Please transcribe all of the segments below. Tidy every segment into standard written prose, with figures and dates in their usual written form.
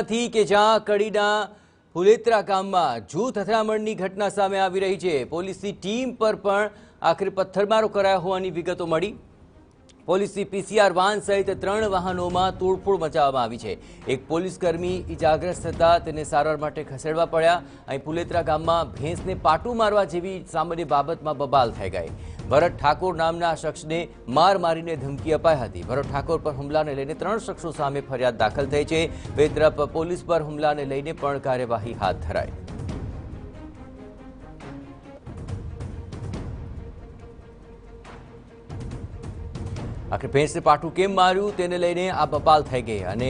થી કે જ્યાં કડીના ફુલેત્રા ગામમાં જૂથ અથડામણની ઘટના સામે આવી રહી છે। પોલીસની ટીમ પર પણ આખરે પથ્થરમારો કરાયો હોવાની વિગતો મળી। પોલીસની પીસીઆર વાન સહિત 3 વાહનોમાં તોડફોડ મચાવવામાં આવી છે। એક પોલીસકર્મી ઇજાગ્રસ્ત થતા તેને સારવાર માટે ખસેડવા પડ્યા। અહીં ફુલેત્રા ગામમાં ભેંસને પાટું મારવા જેવી સામાન્ય બાબતમાં બબાલ થઈ ગઈ। ભરત ઠાકોર નામના શખ્સને માર મારીને ધમકી અપાઈ હતી। ભરત ઠાકોર પર હુમલાને લઈને 3 શખ્સો સામે ફરિયાદ દાખલ થઈ છે। બે તરફ પોલીસ પર હુમલાને લઈને પણ કાર્યવાહી હાથ ધરાઈ। આખરે ભેંસને પાટું કેમ માર્યું તેને લઈને આ બબાલ થઈ ગઈ અને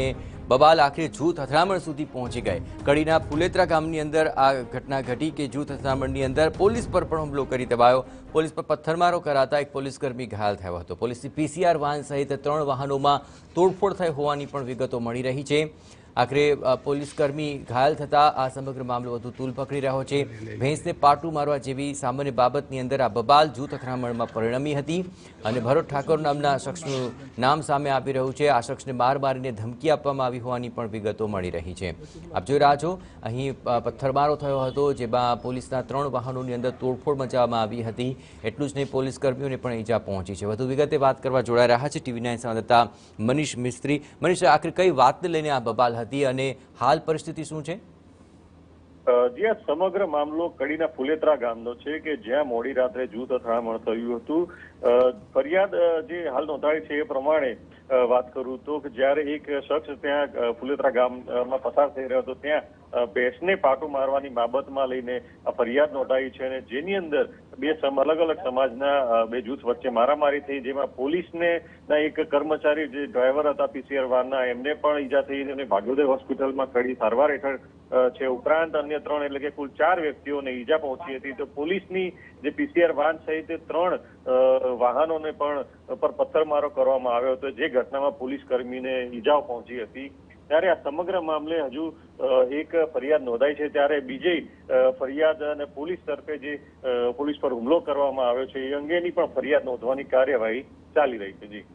બબાલ આખરે જૂથ અથડામણ સુધી પહોંચી ગઈ। કડીના ફુલેત્રા ગામની અંદર આ ઘટના ઘટી કે જૂથ અથડામણની અંદર પોલીસ પર પણ હુમલો કરી દેવાયો। પોલીસ પર પથ્થરમારો કરાતા એક પોલીસકર્મી ઘાયલ થયો હતો। પોલીસની પીસીઆર વાન સહિત 3 વાહનોમાં તોડફોડ થઈ હોવાની પણ વિગતો મળી રહી છે। આખરે પોલીસકર્મી ઘાયલ થતા આ સમગ્ર મામલો વધુ તૂલ પકડી રહ્યો છે। ભેંસને પાટું મારવા જેવી સામાન્ય બાબતની અંદર આ બબાલ જૂથ અથડામણમાં પરિણમી હતી અને ભરત ઠાકોર નામના શખ્સનું નામ સામે આવી રહ્યું છે। આ શખ્સને માર મારીને ધમકી આપવામાં આવી હોવાની પણ વિગતો મળી રહી છે। આપ જોઈ રહ્યા છો અહીં પથ્થરમારો થયો હતો જેમાં પોલીસના 3 વાહનોની અંદર તોડફોડ મચાવવામાં આવી હતી। એટલું જ નહીં પોલીસકર્મીઓને પણ ઈજા પહોંચી છે। વધુ વિગતે વાત કરવા જોડાઈ રહ્યા છે TV9 સંવાદદાતા મનીષ મિસ્ત્રી। મનીષ, આખરે કઈ વાતને લઈને આ બબાલ હતી અને હાલ પરિસ્થિતિ શું છે? જી, સમગ્ર મામલો કડીના ફુલેત્રા ગામનો છે કે જ્યાં મોડી રાત્રે જૂથ અથડામણ થયું હતું। ફરિયાદ જે હાલ નોંધાઈ છે એ પ્રમાણે વાત કરું તો જ્યારે એક શખ્સ ત્યાં ફુલેત્રા ગામમાં પસાર થઈ રહ્યો હતો ત્યાં ભેંસને પાટું મારવાની બાબતમાં લઈને ફરિયાદ નોંધાઈ છે અને જેની અંદર અલગ અલગ સમાજના 2 જૂથ વચ્ચે મારામારી થઈ, જેમાં પોલીસને એક કર્મચારી જે ડ્રાઈવર હતા પીસીઆર વાનના એમને પણ ઈજા થઈ અને ભાગ્યોદય હોસ્પિટલમાં કડી સારવાર હેઠળ છે। ઉપરાંત અન્ય 3 એટલે કે કુલ 4 વ્યક્તિઓને ઈજા પહોંચી હતી। તો પોલીસની જે પીસીઆર વાન સહિત 3 વાહનોને પણ પર પથ્થરમારો કરવામાં આવ્યો હતો, જે ઘટનામાં પોલીસ કર્મીને ઈજાઓ પહોંચી હતી। ત્યારે આ સમગ્ર મામલે હજુ એક ફરિયાદ નોંધાઈ છે, ત્યારે બીજી ફરિયાદ અને પોલીસ તરફે જે પોલીસ પર હુમલો કરવામાં આવ્યો છે એ અંગેની પણ ફરિયાદ નોંધવાની કાર્યવાહી ચાલી રહી છે। જી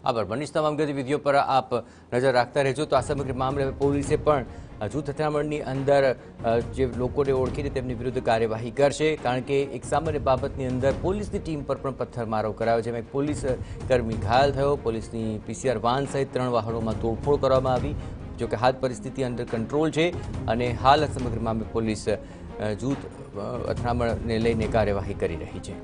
આભાર મનીષ, તમામ ગતિવિધિઓ પર આપ નજર રાખતા રહેજો। તો આ સમગ્ર મામલે પોલીસે પણ જૂથ અથડામણની અંદર જે લોકોને ઓળખીને તેમની વિરુદ્ધ કાર્યવાહી કરશે, કારણ કે એક સામાન્ય બાબતની અંદર પોલીસની ટીમ પર પણ પથ્થરમારો કરાયો, જેમાં એક પોલીસ કર્મી ઘાયલ થયો। પોલીસની પીસીઆર વાન સહિત 3 વાહનોમાં તોડફોડ કરવામાં આવી। જોકે હાલ પરિસ્થિતિ અંડર કંટ્રોલ છે અને હાલ સમગ્ર મામલે પોલીસ જૂથ અથડામણને લઈને કાર્યવાહી કરી રહી છે।